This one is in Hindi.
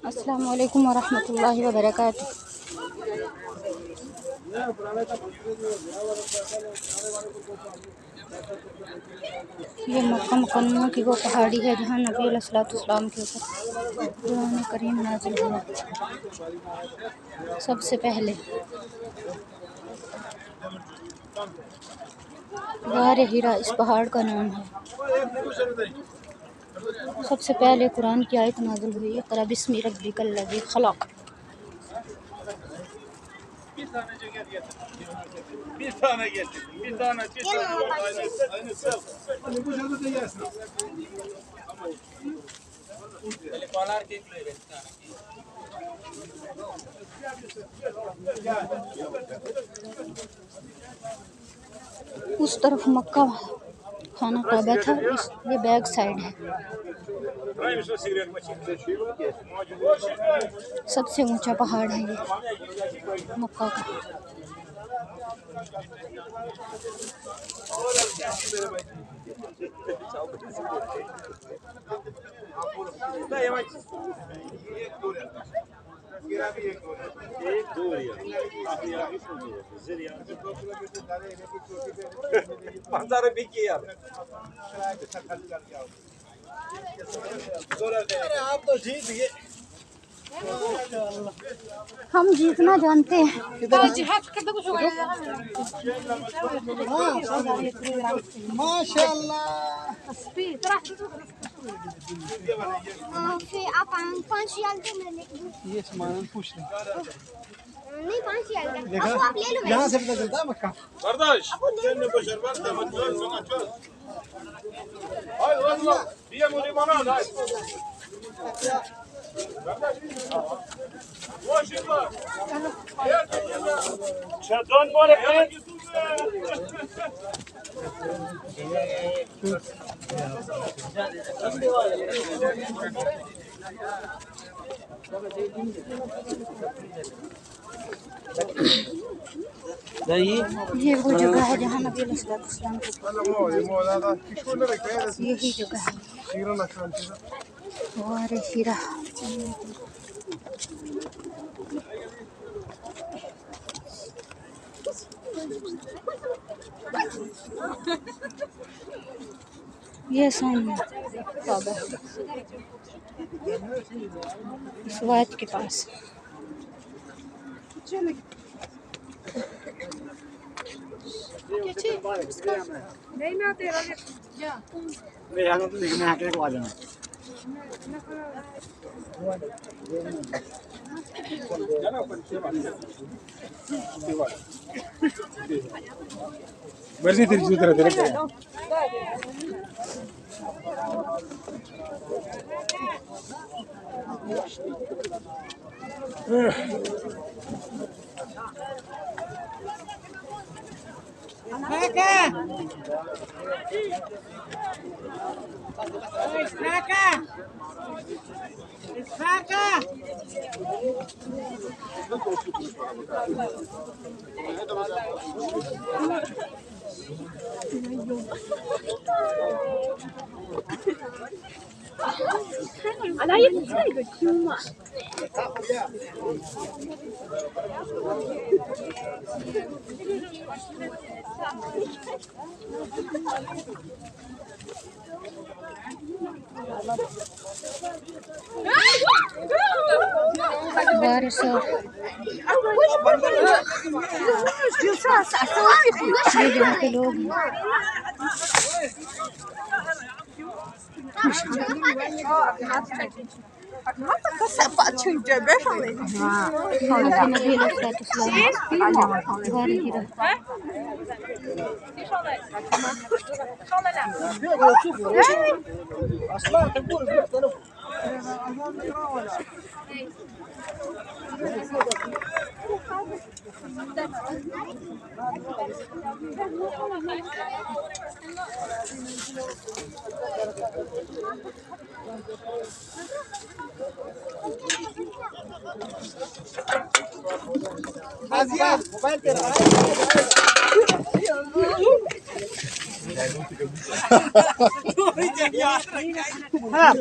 अस्सलामु अलैकुम वरहमतुल्लाहि वबरकातुह। ये मक्का मुकम्मा की वो पहाड़ी है जहाँ नबी अलैहिस्सलाम के ऊपर कुरान करीम नाज़िल हुआ। सबसे पहले गार हिरा इस पहाड़ का नाम है। सबसे पहले कुरान की आयत नाज़िल हुई, इक़रा बिस्मि रब्बिकल लज़ी खलक़। उस तरफ मक्का खाना काबा था, ये बैक साइड है। सबसे ऊंचा पहाड़ है ये मक्का का। आप तो जीत गए। हम जीतना जानते हैं। माशाल्लाह। आप 5 रियाल के मैंने ये सामान पूछ ले। नहीं 5 रियाल का अब आप ले लो। यहाँ से पता चलता है मक्का। Kardeş, sen de başarmaz da maçlar sana çöz. Hayır valla, diye bunu bana al. Boşuna. Çadon var efendim. ये वो जगह है जहाँ नबी अलैहिस्सलाम के यही जगह है गार हिरा। ये सामने काबा है इस वाद के पास। बरसी तेरी जूत रहे तेरे बारिश और ये जहाँ के लोग हैं। मोबाइल तेरा हाँ